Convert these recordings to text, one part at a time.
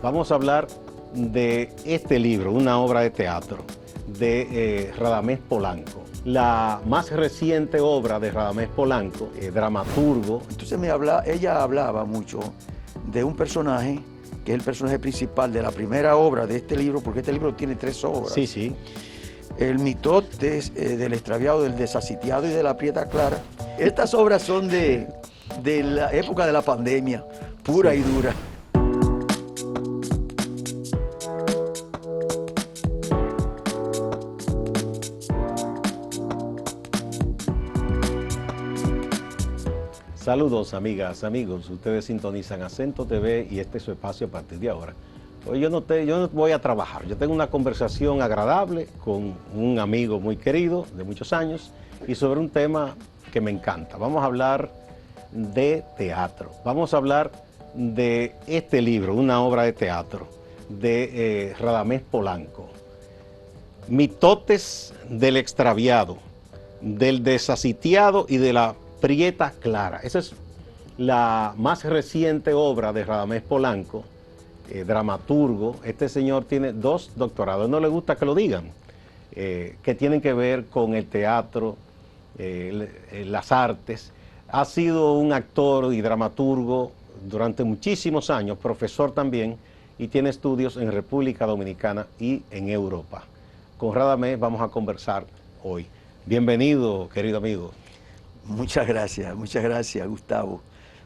Vamos a hablar de este libro, una obra de teatro de Radamés Polanco. La más reciente obra de Radamés Polanco, dramaturgo. Entonces ella hablaba mucho de un personaje que es el personaje principal de la primera obra de este libro, porque este libro tiene 3 obras. Sí, sí. El mitotes del extraviado, del desasitiado y de la prieta clara. Estas obras son de la época de la pandemia, pura y dura. Saludos, amigas, amigos. Ustedes sintonizan Acento TV y este es su espacio a partir de ahora. Hoy yo no voy a trabajar. Yo tengo una conversación agradable con un amigo muy querido de muchos años y sobre un tema que me encanta. Vamos a hablar de teatro. Vamos a hablar de este libro, una obra de teatro de Radamés Polanco. Mitotes del extraviado, del desasitiado y de la prieta clara. Esa es la más reciente obra de Radamés Polanco, dramaturgo. Este señor tiene 2 doctorados, no le gusta que lo digan, que tienen que ver con el teatro, las artes. Ha sido un actor y dramaturgo durante muchísimos años, profesor también, y tiene estudios en República Dominicana y en Europa. Con Radamés vamos a conversar hoy. Bienvenido, querido amigo. Muchas gracias, Gustavo.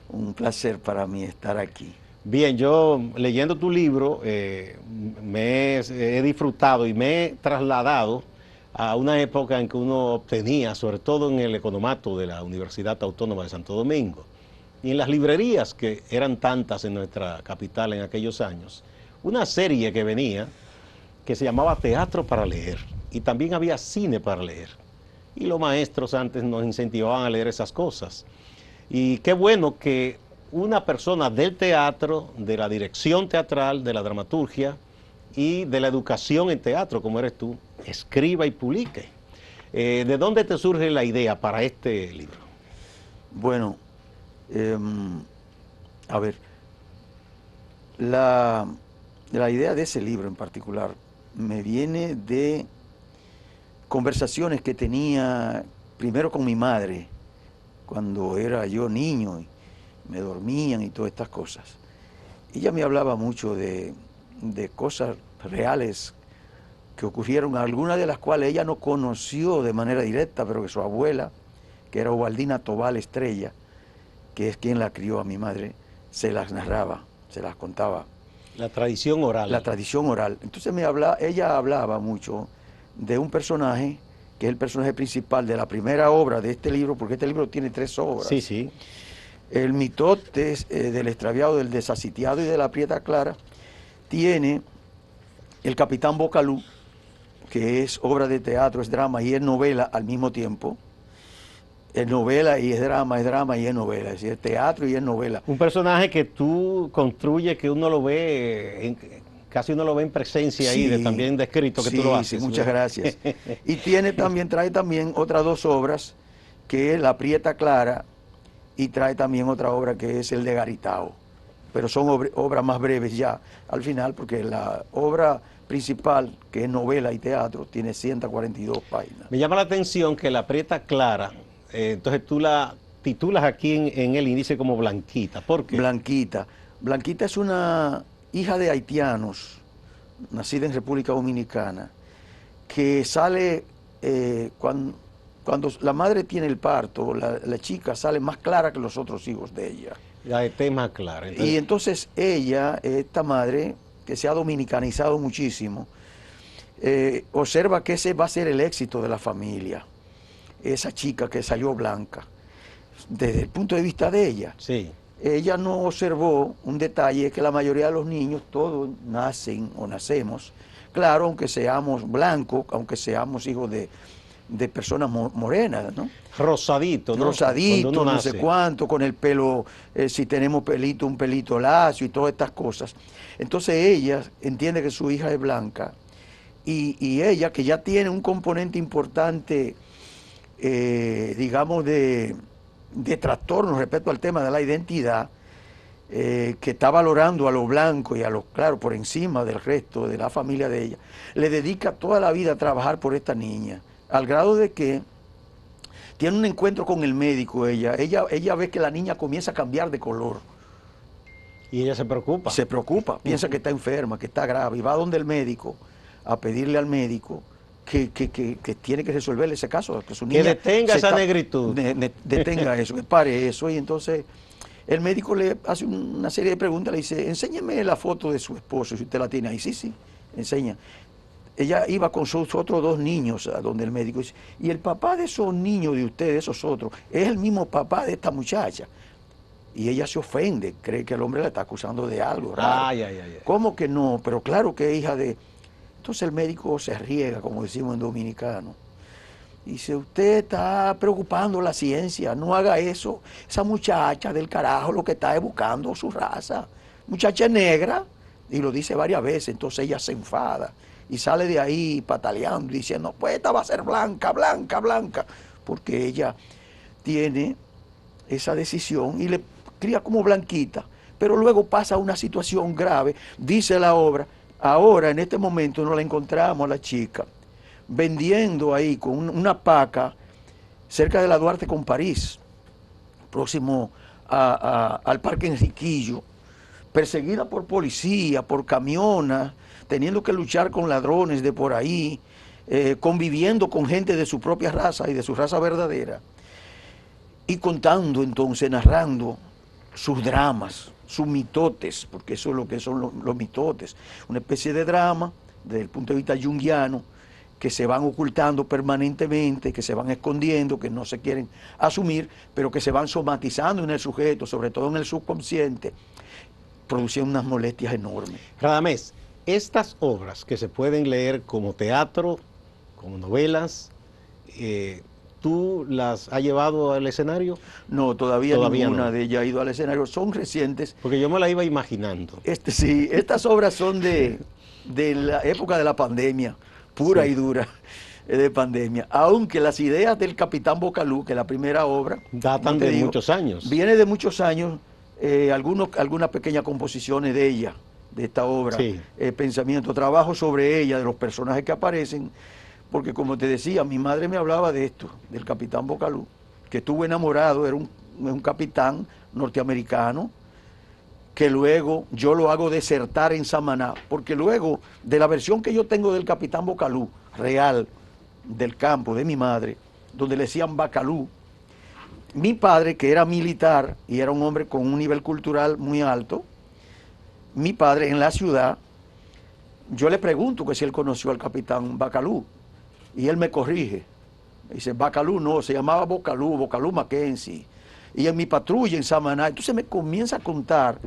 Un placer para mí estar aquí. Bien, yo leyendo tu libro me he disfrutado y me he trasladado a una época en que uno obtenía, sobre todo en el economato de la Universidad Autónoma de Santo Domingo, y en las librerías, que eran tantas en nuestra capital en aquellos años, una serie que venía que se llamaba Teatro para Leer, y también había cine para leer. Y los maestros antes nos incentivaban a leer esas cosas. Y qué bueno que una persona del teatro, de la dirección teatral, de la dramaturgia y de la educación en teatro, como eres tú, escriba y publique. ¿De dónde te surge la idea para este libro? Bueno, a ver, la idea de ese libro en particular me viene de conversaciones que tenía primero con mi madre cuando era yo niño y me dormían y todas estas cosas. Ella me hablaba mucho de cosas reales que ocurrieron, algunas de las cuales ella no conoció de manera directa, pero que su abuela, que era Ubaldina Tobal Estrella, que es quien la crió a mi madre, se las narraba, se las contaba. La tradición oral. La tradición oral. Entonces ella hablaba mucho de un personaje que es el personaje principal de la primera obra de este libro, porque este libro tiene 3 obras. Sí, sí. El mitotes del extraviado, del desasitiado y de la prieta clara tiene el Capitán Bocalú, que es obra de teatro, es drama y es novela al mismo tiempo. Es novela y es drama y es novela, es decir, es teatro y es novela. Un personaje que tú construyes, que uno lo ve, casi uno lo ve en presencia sí, ahí, también descrito que sí, tú lo haces. Sí, muchas gracias. Y trae también otras 2 obras, que es La prieta clara, y trae también otra obra que es El de Garitao. Pero son obras más breves ya, al final, porque la obra principal, que es novela y teatro, tiene 142 páginas. Me llama la atención que La prieta clara, entonces tú la titulas aquí en el índice como Blanquita. ¿Por qué? Blanquita. Blanquita es una hija de haitianos, nacida en República Dominicana, que sale cuando la madre tiene el parto, la chica sale más clara que los otros hijos de ella. La es más clara. Y entonces ella, esta madre, que se ha dominicanizado muchísimo, observa que ese va a ser el éxito de la familia. Esa chica que salió blanca, desde el punto de vista de ella. Sí. Ella no observó un detalle, que la mayoría de los niños, todos nacen o nacemos, claro, aunque seamos blancos, aunque seamos hijos de personas morenas, ¿no? Rosadito, ¿no? Rosadito, no sé cuánto, con el pelo, si tenemos pelito, un pelito lacio y todas estas cosas. Entonces ella entiende que su hija es blanca y ella, que ya tiene un componente importante, digamos, de trastorno respecto al tema de la identidad, que está valorando a los blancos y a los, claro, por encima del resto de la familia de ella, le dedica toda la vida a trabajar por esta niña, al grado de que tiene un encuentro con el médico ella ve que la niña comienza a cambiar de color. Y ella se preocupa. Se preocupa, piensa que está enferma, que está grave, y va donde el médico a pedirle al médico que tiene que resolverle ese caso. Que su niña detenga esa negritud. Detenga eso, que pare eso. Y entonces el médico le hace una serie de preguntas, le dice, enséñeme la foto de su esposo, si usted la tiene ahí. Sí, sí, enseña. Ella iba con sus otros 2 niños a donde el médico dice, y el papá de esos niños de ustedes, esos otros, es el mismo papá de esta muchacha. Y ella se ofende, cree que el hombre la está acusando de algo raro. Ay, ay, ay. ¿Cómo que no? Pero claro que es hija de... Entonces el médico se riega, como decimos en dominicano. Dice, usted está preocupando la ciencia, no haga eso. Esa muchacha del carajo lo que está es buscando su raza. Muchacha negra, y lo dice varias veces, entonces ella se enfada y sale de ahí pataleando, diciendo, pues esta va a ser blanca, blanca, blanca, porque ella tiene esa decisión y le cría como blanquita, pero luego pasa una situación grave, dice la obra, ahora en este momento nos la encontramos a la chica vendiendo ahí con una paca cerca de la Duarte con París, próximo al Parque Enriquillo, perseguida por policía, por camionas, teniendo que luchar con ladrones de por ahí, conviviendo con gente de su propia raza y de su raza verdadera, y contando entonces, narrando sus dramas, sus mitotes, porque eso es lo que son los mitotes, una especie de drama desde el punto de vista junguiano, que se van ocultando permanentemente, que se van escondiendo, que no se quieren asumir, pero que se van somatizando en el sujeto, sobre todo en el subconsciente, produciendo unas molestias enormes. Radamés, estas obras que se pueden leer como teatro, como novelas, ¿tú las has llevado al escenario? No, todavía ninguna de ellas ha ido al escenario, son recientes. Porque yo me la iba imaginando. Sí, estas obras son de la época de la pandemia, pura y dura de pandemia, aunque las ideas del Capitán Bocalú, que es la primera obra, datan de muchos años. Viene de muchos años, algunas pequeñas composiciones de ella, de esta obra, sí. Pensamiento, trabajo sobre ella, de los personajes que aparecen, porque como te decía, mi madre me hablaba de esto, del Capitán Bocalú, que estuvo enamorado, era un capitán norteamericano, que luego yo lo hago desertar en Samaná, porque luego de la versión que yo tengo del Capitán Bocalú, real, del campo de mi madre, donde le decían Bacalú, mi padre, que era militar y era un hombre con un nivel cultural muy alto, mi padre en la ciudad, yo le pregunto que si él conoció al Capitán Bacalú, y él me corrige, me dice, Bacalú no, se llamaba Bocalú, Bocalú Mackenzie, y en mi patrulla en Samaná, entonces me comienza a contar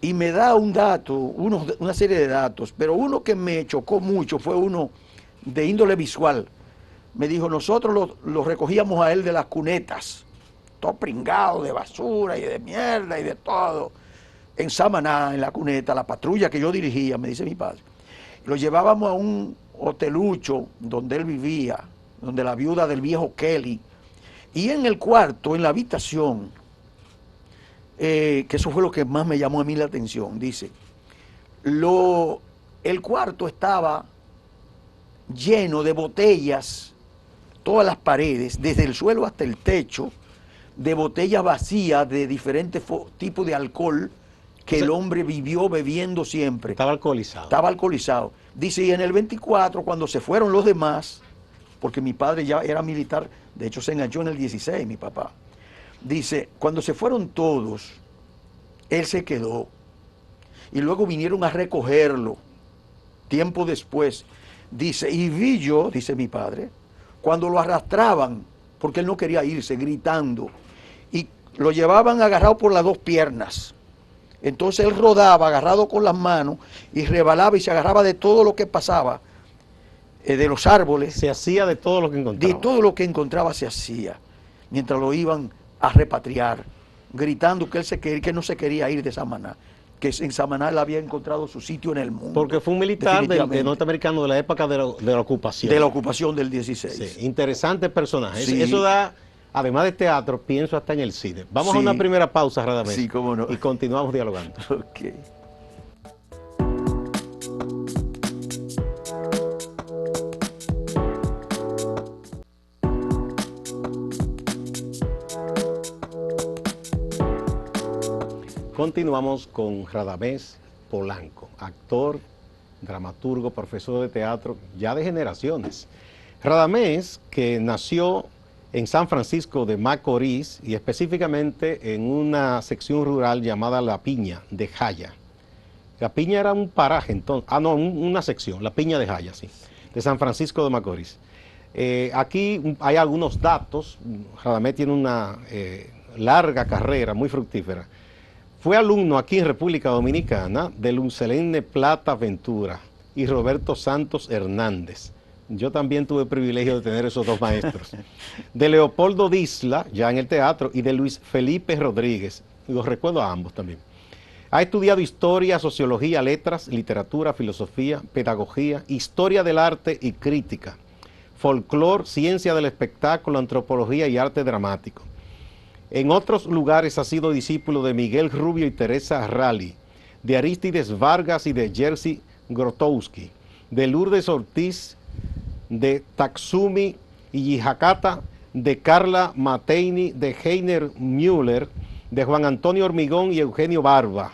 y me da un dato, una serie de datos, pero uno que me chocó mucho fue uno de índole visual. Me dijo, nosotros lo recogíamos a él de las cunetas, todo pringado de basura y de mierda y de todo, en Samaná, en la cuneta, la patrulla que yo dirigía, me dice mi padre. Lo llevábamos a un hotelucho donde él vivía, donde la viuda del viejo Kelly, y en el cuarto, en la habitación, que eso fue lo que más me llamó a mí la atención, dice, el cuarto estaba lleno de botellas, todas las paredes, desde el suelo hasta el techo, de botellas vacías de diferentes tipos de alcohol que el hombre vivió bebiendo siempre. Estaba alcoholizado. Estaba alcoholizado. Dice, y en el 24, cuando se fueron los demás, porque mi padre ya era militar, de hecho se enganchó en el 16, mi papá. Dice, cuando se fueron todos, él se quedó. Y luego vinieron a recogerlo, tiempo después. Dice, y vi yo, dice mi padre, cuando lo arrastraban, porque él no quería irse, gritando, y lo llevaban agarrado por las 2 piernas. Entonces él rodaba, agarrado con las manos, y rebalaba y se agarraba de todo lo que pasaba, de los árboles. Se hacía de todo lo que encontraba. De todo lo que encontraba se hacía, mientras lo iban a repatriar, gritando que no se quería ir de Samaná, que en Samaná él había encontrado su sitio en el mundo. Porque fue un militar de norteamericano de la época de la ocupación. De la ocupación del 16. Sí, interesante personaje. Sí. Eso da además de teatro, pienso hasta en el cine. Vamos a Sí. una primera pausa, Radamés. Sí, cómo no. Y continuamos dialogando. Ok. Continuamos con Radamés Polanco, actor, dramaturgo, profesor de teatro, ya de generaciones. Radamés, que nació en San Francisco de Macorís y específicamente en una sección rural llamada La Piña de Jaya. La Piña era un paraje entonces, una sección, La Piña de Jaya, sí, de San Francisco de Macorís. Aquí hay algunos datos. Radamés tiene una larga carrera, muy fructífera. Fue alumno aquí en República Dominicana de Luncelene Plata Ventura y Roberto Santos Hernández. Yo también tuve el privilegio de tener esos dos maestros. De Leopoldo Disla, ya en el teatro, y de Luis Felipe Rodríguez. Los recuerdo a ambos también. Ha estudiado historia, sociología, letras, literatura, filosofía, pedagogía, historia del arte y crítica, folclor, ciencia del espectáculo, antropología y arte dramático. En otros lugares ha sido discípulo de Miguel Rubio y Teresa Rally, de Arístides Vargas y de Jerzy Grotowski, de Lourdes Ortiz, de Tatsumi Iyakata, de Carla Mateini, de Heiner Müller, de Juan Antonio Hormigón y Eugenio Barba,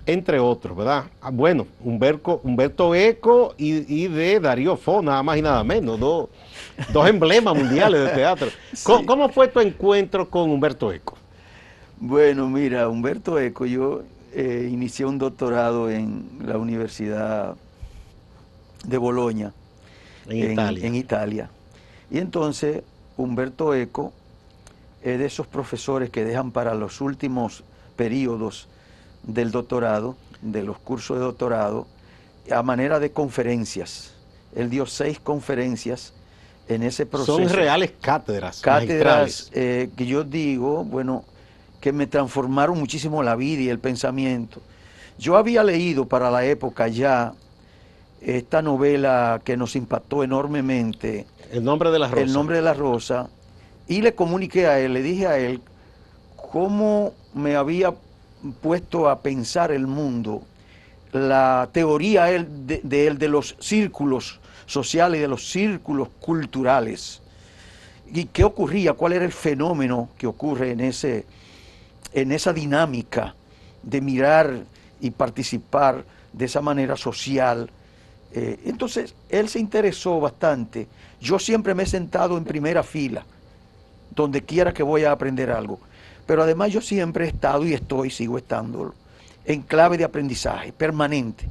entre otros, ¿verdad? Bueno, Humberto Eco y de Darío Fo, nada más y nada menos, dos emblemas mundiales de teatro. Sí. ¿Cómo fue tu encuentro con Humberto Eco? Bueno, mira, Humberto Eco, yo inicié un doctorado en la Universidad de Bolonia, en Italia. Y entonces Humberto Eco es de esos profesores que dejan para los últimos periodos del doctorado, de los cursos de doctorado, a manera de conferencias. Él dio 6 conferencias en ese proceso. Son reales cátedras. Cátedras que yo digo, bueno, que me transformaron muchísimo la vida y el pensamiento. Yo había leído para la época ya esta novela que nos impactó enormemente, El nombre de la rosa. El nombre de la rosa, y le comuniqué a él, le dije a él cómo me había puesto a pensar el mundo, la teoría de él de los círculos sociales y de los círculos culturales, y qué ocurría, cuál era el fenómeno que ocurre en esa dinámica de mirar y participar de esa manera social. Entonces, él se interesó bastante. Yo siempre me he sentado en primera fila, donde quiera que voy a aprender algo. Pero además yo siempre he estado y sigo estando en clave de aprendizaje permanente.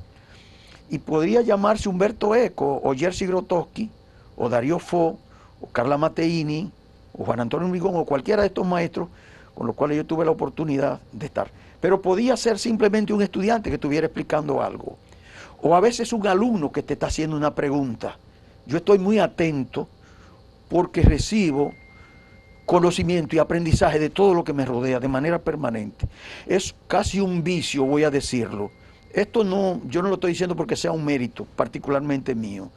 Y podría llamarse Humberto Eco, o Jerzy Grotowski, o Darío Fo, o Carla Mateini, o Juan Antonio Hormigón, o cualquiera de estos maestros con los cuales yo tuve la oportunidad de estar. Pero podía ser simplemente un estudiante que estuviera explicando algo. O a veces un alumno que te está haciendo una pregunta. Yo estoy muy atento porque recibo conocimiento y aprendizaje de todo lo que me rodea de manera permanente. Es casi un vicio, voy a decirlo. Esto no, yo no lo estoy diciendo porque sea un mérito particularmente mío,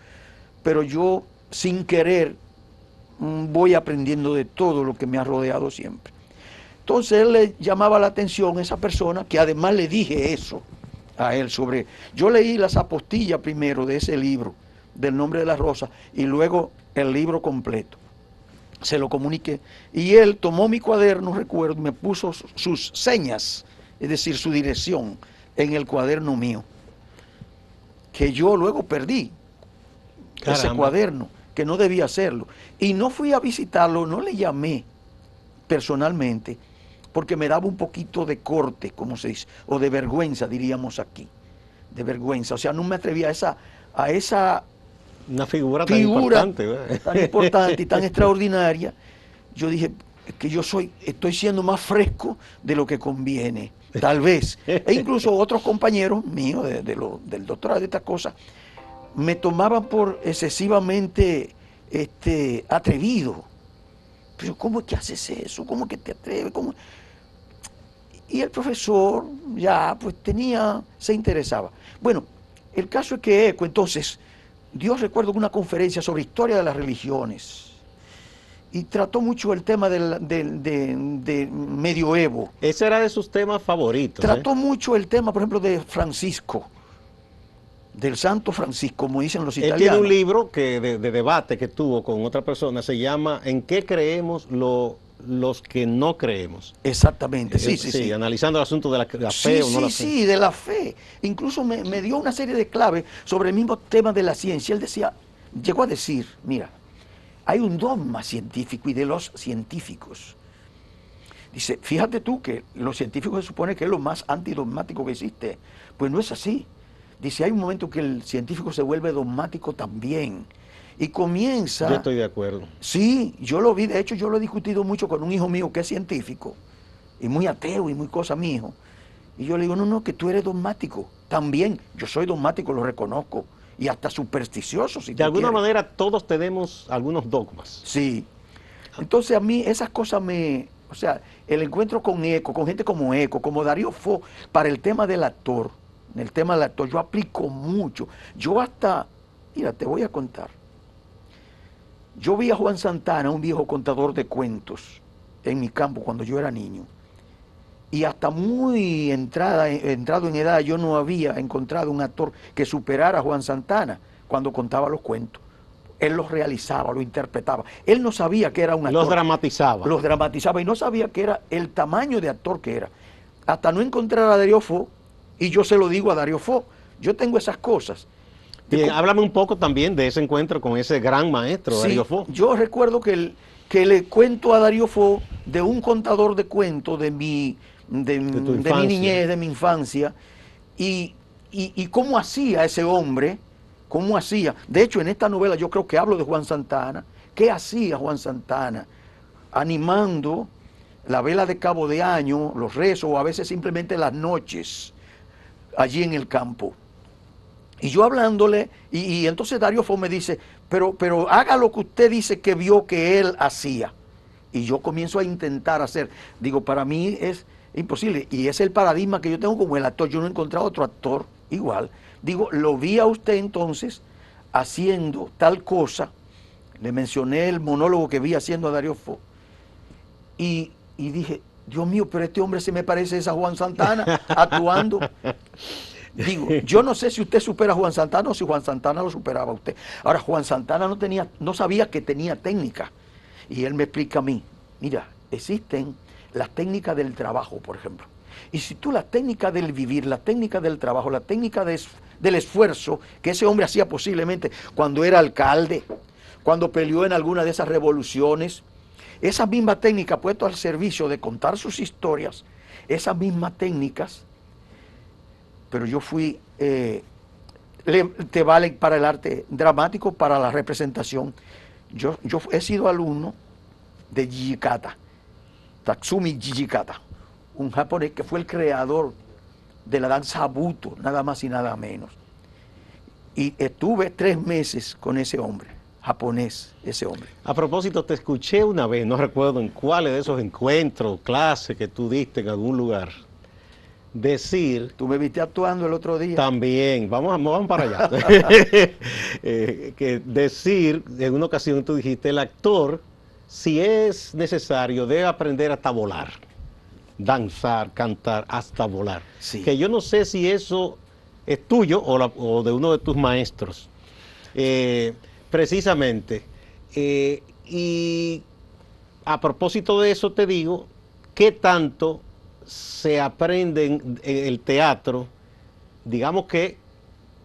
pero yo sin querer voy aprendiendo de todo lo que me ha rodeado siempre. Entonces él le llamaba la atención a esa persona, que además le dije eso a él sobre... Yo leí las apostillas primero de ese libro, del nombre de la rosa, y luego el libro completo. Se lo comuniqué. Y él tomó mi cuaderno, recuerdo, me puso sus señas, es decir, su dirección, en el cuaderno mío, que yo luego perdí. Caramba. Ese cuaderno, que no debía hacerlo. Y no fui a visitarlo, no le llamé personalmente, porque me daba un poquito de corte, como se dice, o de vergüenza, diríamos aquí, de vergüenza. O sea, no me atrevía a esa una figura tan importante y tan extraordinaria. Yo dije que estoy siendo más fresco de lo que conviene, tal vez. E incluso otros compañeros míos del doctorado de estas cosas me tomaban por excesivamente atrevido. Pero ¿cómo es que haces eso? ¿Cómo es que te atreves? ¿Cómo? Y el profesor ya pues se interesaba. Bueno, el caso es que Eco, entonces, Dios recuerdo una conferencia sobre historia de las religiones. y trató mucho el tema de medioevo. Ese era de sus temas favoritos. Trató mucho el tema, por ejemplo, de Francisco, del Santo Francisco, como dicen los Él italianos. tiene un libro de debate que tuvo con otra persona, se llama ¿En qué creemos los que no creemos? Exactamente, sí. Analizando el asunto de la fe o no la fe. Sí, de la fe. Incluso me dio una serie de claves sobre el mismo tema de la ciencia. Él decía, llegó a decir, mira, hay un dogma científico y de los científicos. Dice, fíjate tú que los científicos se supone que es lo más antidogmático que existe. Pues no es así. Dice, hay un momento que el científico se vuelve dogmático también. Y comienza... Yo estoy de acuerdo. Sí, yo lo vi, de hecho yo lo he discutido mucho con un hijo mío que es científico, y muy ateo y muy cosa mi hijo. Y yo le digo, no, que tú eres dogmático. También, yo soy dogmático, lo reconozco, y hasta supersticioso, si De alguna quieres. manera todos tenemos algunos dogmas. Sí. Entonces a mí esas cosas o sea, el encuentro con Eco, con gente como Eco, como Darío Fo, para el tema del actor, yo aplico mucho. Yo hasta, mira, te voy a contar. Yo vi a Juan Santana, un viejo contador de cuentos, en mi campo cuando yo era niño. Y hasta muy entrado en edad, yo no había encontrado un actor que superara a Juan Santana cuando contaba los cuentos. Él los realizaba, los interpretaba. Él no sabía que era un actor. Los dramatizaba. Los dramatizaba y no sabía que era el tamaño de actor que era. Hasta no encontrar a Darío Fo, y yo se lo digo a Darío Fo, yo tengo esas cosas. Bien, háblame un poco también de ese encuentro con ese gran maestro, Sí, Darío Fo. yo recuerdo que le cuento a Darío Fo de un contador de cuentos de mi niñez, de mi infancia, y cómo hacía ese hombre, cómo hacía. De hecho, en esta novela yo creo que hablo de Juan Santana. ¿Qué hacía Juan Santana? Animando la vela de cabo de año, los rezos, o a veces simplemente las noches, allí en el campo. Y yo hablándole, y entonces Darío Fo me dice, pero haga lo que usted dice que vio que él hacía. Y yo comienzo a intentar hacer. Digo, para mí es imposible. Y es el paradigma que yo tengo como el actor. Yo no he encontrado otro actor igual. Digo, lo vi a usted entonces haciendo tal cosa. Le mencioné el monólogo que vi haciendo a Darío Fo. Y dije, Dios mío, pero este hombre se me parece a Juan Santana actuando. Digo, yo no sé si usted supera a Juan Santana o si Juan Santana lo superaba a usted. Ahora, Juan Santana no sabía que tenía técnica. Y él me explica a mí, mira, existen las técnicas del trabajo, por ejemplo. Y si tú la técnica del vivir, la técnica del trabajo, la técnica del esfuerzo que ese hombre hacía posiblemente cuando era alcalde, cuando peleó en alguna de esas revoluciones, esa misma técnica puesta al servicio de contar sus historias, esas mismas técnicas, pero yo fui, te valen para el arte dramático, para la representación. Yo he sido alumno de Jijikata, Tatsumi Jijikata, un japonés que fue el creador de la danza Buto, nada más y nada menos. Y estuve 3 meses con ese hombre, japonés, ese hombre. A propósito, te escuché una vez, no recuerdo en cuáles de esos encuentros, clases que tú diste en algún lugar, decir... Tú me viste actuando el otro día. También, vamos para allá. Que decir, en una ocasión tú dijiste, el actor, si es necesario, debe aprender hasta volar. Danzar, cantar, hasta volar. Sí. Que yo no sé si eso es tuyo o de uno de tus maestros. Precisamente. Y a propósito de eso te digo, ¿qué tanto se aprende en el teatro, digamos que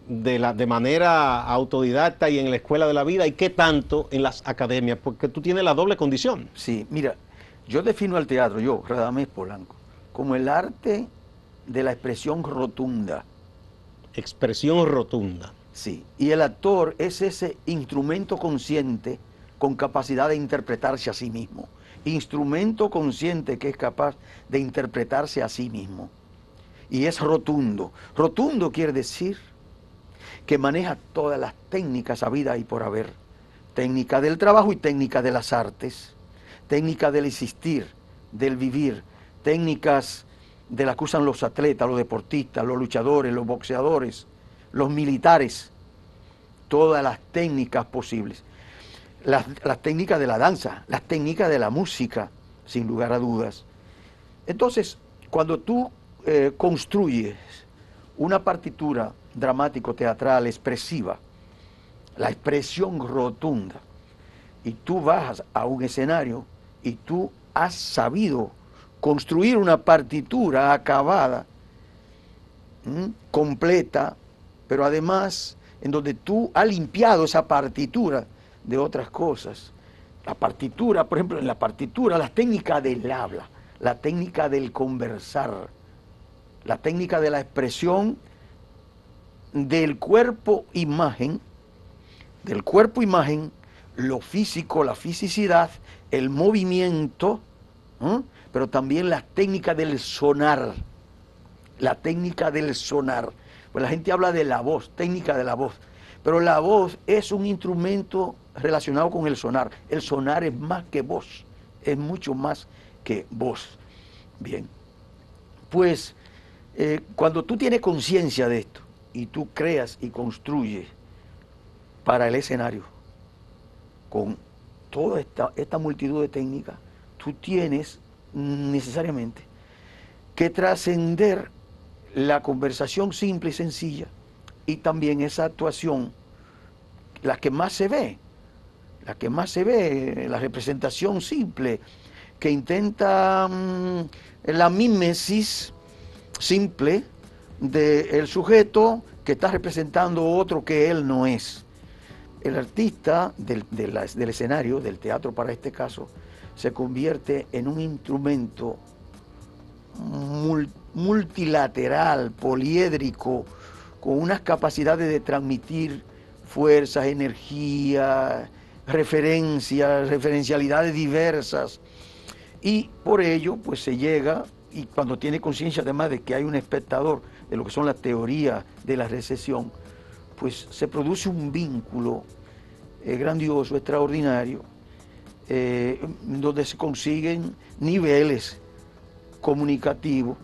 de manera autodidacta y en la escuela de la vida, y qué tanto en las academias? Porque tú tienes la doble condición. Sí, mira, yo defino al teatro, yo, Radamés Polanco, como el arte de la expresión rotunda. Expresión rotunda. Sí, y el actor es ese instrumento consciente con capacidad de interpretarse a sí mismo. Instrumento consciente que es capaz de interpretarse a sí mismo. Y es rotundo. Rotundo quiere decir que maneja todas las técnicas habidas y por haber. Técnica del trabajo y técnica de las artes. Técnica del existir, del vivir. Técnicas de las que usan los atletas, los deportistas, los luchadores, los boxeadores, los militares. Todas las técnicas posibles. las técnicas de la danza, las técnicas de la música, sin lugar a dudas. Entonces, cuando tú construyes una partitura dramático-teatral expresiva, la expresión rotunda, y tú bajas a un escenario y tú has sabido construir una partitura acabada, completa, pero además en donde tú has limpiado esa partitura de otras cosas. La partitura, por ejemplo, en la partitura, la técnica del habla, la técnica del conversar, la técnica de la expresión del cuerpo-imagen, lo físico, la fisicidad, el movimiento, pero también la técnica del sonar, Pues la gente habla de la voz, técnica de la voz, pero la voz es un instrumento relacionado con el sonar. El sonar es más que voz, es mucho más que voz. Bien, pues cuando tú tienes conciencia de esto y tú creas y construyes para el escenario con toda esta multitud de técnicas, tú tienes necesariamente que trascender la conversación simple y sencilla y también esa actuación, la que más se ve, la representación simple, que intenta la mímesis simple del sujeto que está representando otro que él no es. El artista del escenario, del teatro para este caso, se convierte en un instrumento multilateral, poliédrico, con unas capacidades de transmitir fuerzas, energía, referencialidades diversas. Y por ello, pues se llega, y cuando tiene conciencia además de que hay un espectador, de lo que son las teorías de la recesión, pues se produce un vínculo grandioso, extraordinario, donde se consiguen niveles comunicativos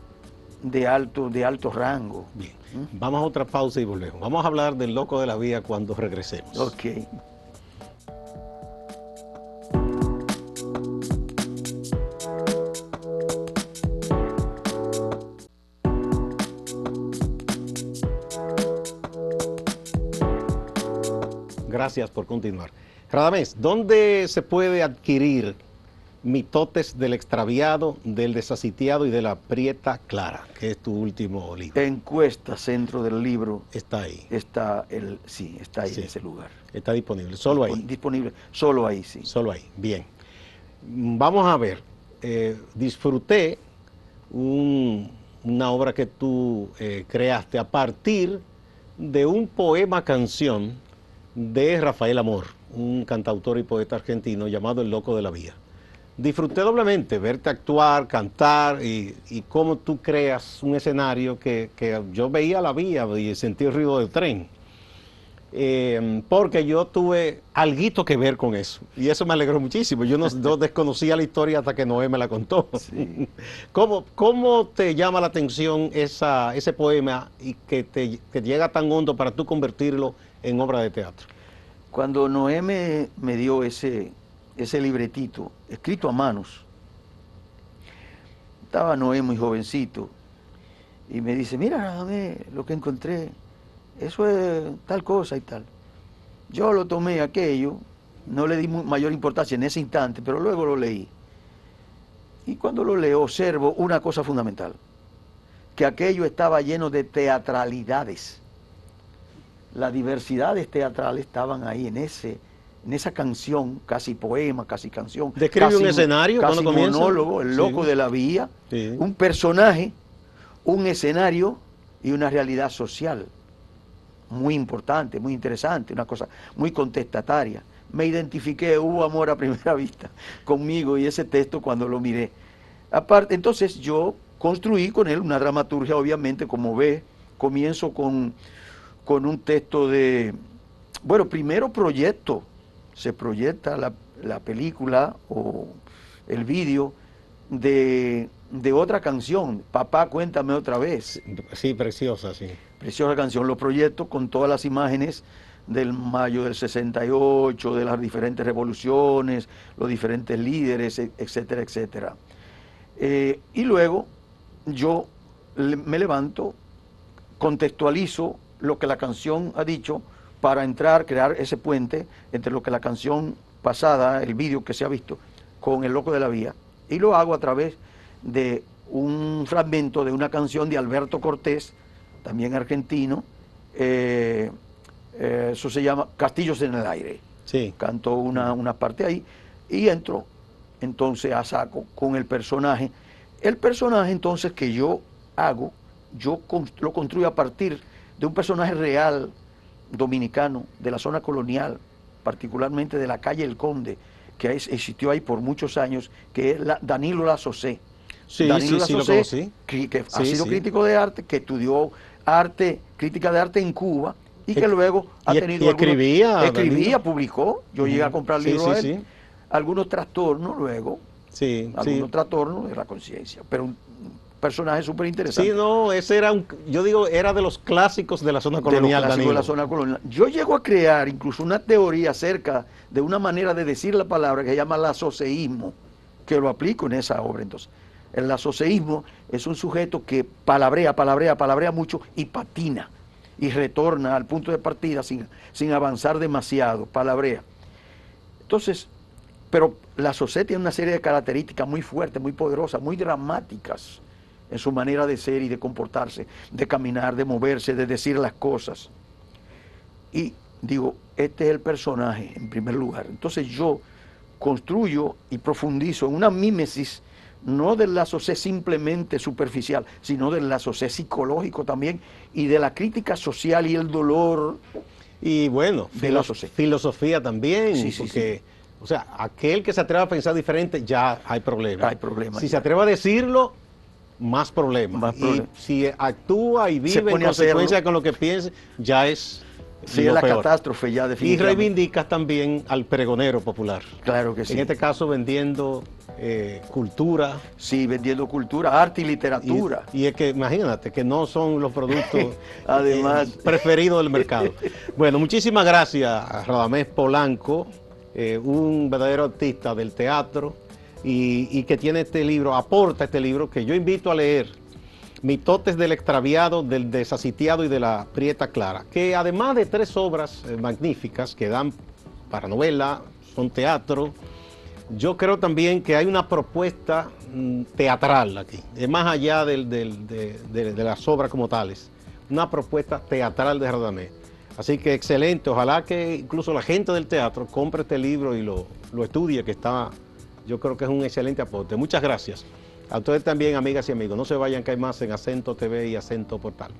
de alto rango. Bien, vamos a otra pausa y volvemos. Vamos a hablar del loco de la vida cuando regresemos. Ok. Gracias por continuar. Radamés, ¿dónde se puede adquirir Mitotes del extraviado, del desasitiado y de la prieta clara, que es tu último libro? En Cuesta, centro del libro. Está ahí. Está ahí sí, en ese lugar. Está disponible, solo ahí. Disponible, solo ahí, sí. Solo ahí, bien. Vamos a ver, disfruté una obra que tú creaste a partir de un poema canción de Rafael Amor, un cantautor y poeta argentino llamado El Loco de la Vía. Disfruté doblemente verte actuar, cantar y cómo tú creas un escenario que yo veía la vía y sentí el ruido del tren. Porque yo tuve alguito que ver con eso y eso me alegró muchísimo. Yo no desconocía la historia hasta que Noé me la contó. Sí. ¿Cómo te llama la atención ese poema y que llega tan hondo para tú convertirlo en obra de teatro? Cuando Noé me dio ese libretito, escrito a manos, estaba Noé muy jovencito, y me dice, mira, dame lo que encontré, eso es tal cosa y tal. Yo lo tomé aquello, no le di mayor importancia en ese instante, pero luego lo leí. Y cuando lo leo observo una cosa fundamental, que aquello estaba lleno de teatralidades. Las diversidades teatrales estaban ahí en esa canción, casi poema, casi canción. Describe casi un escenario, casi cuando comienza. monólogo, el loco Sí. de la vía, Sí. un personaje, un escenario y una realidad social muy importante, muy interesante, una cosa muy contestataria. Me identifiqué, hubo amor a primera vista conmigo y ese texto cuando lo miré. Aparte, entonces yo construí con él una dramaturgia, obviamente, como ve, comienzo con un texto bueno, primero se proyecta la película o el vídeo de otra canción, Papá, cuéntame otra vez. Sí, preciosa, sí. Preciosa canción, lo proyecto con todas las imágenes del mayo del 68, de las diferentes revoluciones, los diferentes líderes, etcétera, etcétera. Y luego yo me levanto, contextualizo lo que la canción ha dicho para entrar, crear ese puente entre lo que la canción pasada, el vídeo que se ha visto, con El Loco de la Vía, y lo hago a través de un fragmento de una canción de Alberto Cortés, también argentino, eso se llama Castillos en el Aire. Sí. Canto una parte ahí y entro entonces a saco con el personaje. El personaje entonces que yo hago, lo construyo a partir de un personaje real dominicano de la zona colonial, particularmente de la calle El Conde, que existió ahí por muchos años, que es Danilo Lasocé. Sí, Danilo sí, Lasocé, sí, lo conocí. que ha Sí, sido sí. crítico de arte, que estudió arte, crítica de arte en Cuba, y que luego ha tenido y escribía, Danilo. publicó, yo llegué a comprar Sí, libros sí, a él, sí. algunos trastornos luego, Sí, algunos sí. trastornos de la conciencia, pero un personaje súper interesante. Sí, no, ese era yo digo, era de los clásicos de la zona De los colonial, clásicos Danilo. de la zona colonial. Yo llego a crear incluso una teoría acerca de una manera de decir la palabra que se llama lasoseísmo, que lo aplico en esa obra. Entonces, el lasoseísmo es un sujeto que palabrea mucho y patina y retorna al punto de partida sin avanzar demasiado, palabrea. Entonces, pero Lasocé tiene una serie de características muy fuertes, muy poderosas, muy dramáticas en su manera de ser y de comportarse, de caminar, de moverse, de decir las cosas. Y digo, este es el personaje en primer lugar. Entonces yo construyo y profundizo en una mímesis, no del Lasocé simplemente superficial, sino del Lasocé psicológico también, y de la crítica social y el dolor. Y bueno, De Lasocé. filosofía también, Sí, sí, porque, o sea, aquel que se atreva a pensar diferente, ya hay problema. Hay problema Si ya. se atreve a decirlo, más problemas. Más y problemas. si actúa y Se vive en pone a consecuencia hacerlo. con lo que piense, ya es Sí, lo es la peor. catástrofe ya Y definitivamente. reivindicas también al pregonero popular. Claro que sí. En este caso vendiendo cultura. Sí, vendiendo cultura, arte y literatura. Y es que imagínate que no son los productos Además. preferidos del mercado. Bueno, muchísimas gracias a Radamés Polanco, un verdadero artista del teatro y que tiene este libro, aporta este libro que yo invito a leer, Mitotes del extraviado, del desasitiado y de la prieta clara, que además de 3 obras magníficas que dan para novela, son teatro. Yo creo también que hay una propuesta teatral aquí, es más allá de las obras como tales, una propuesta teatral de Radamés. Así que excelente, ojalá que incluso la gente del teatro compre este libro y lo estudie, que está, yo creo que es un excelente aporte. Muchas gracias. A ustedes también, amigas y amigos, no se vayan, que hay más en Acento TV y Acento Portal.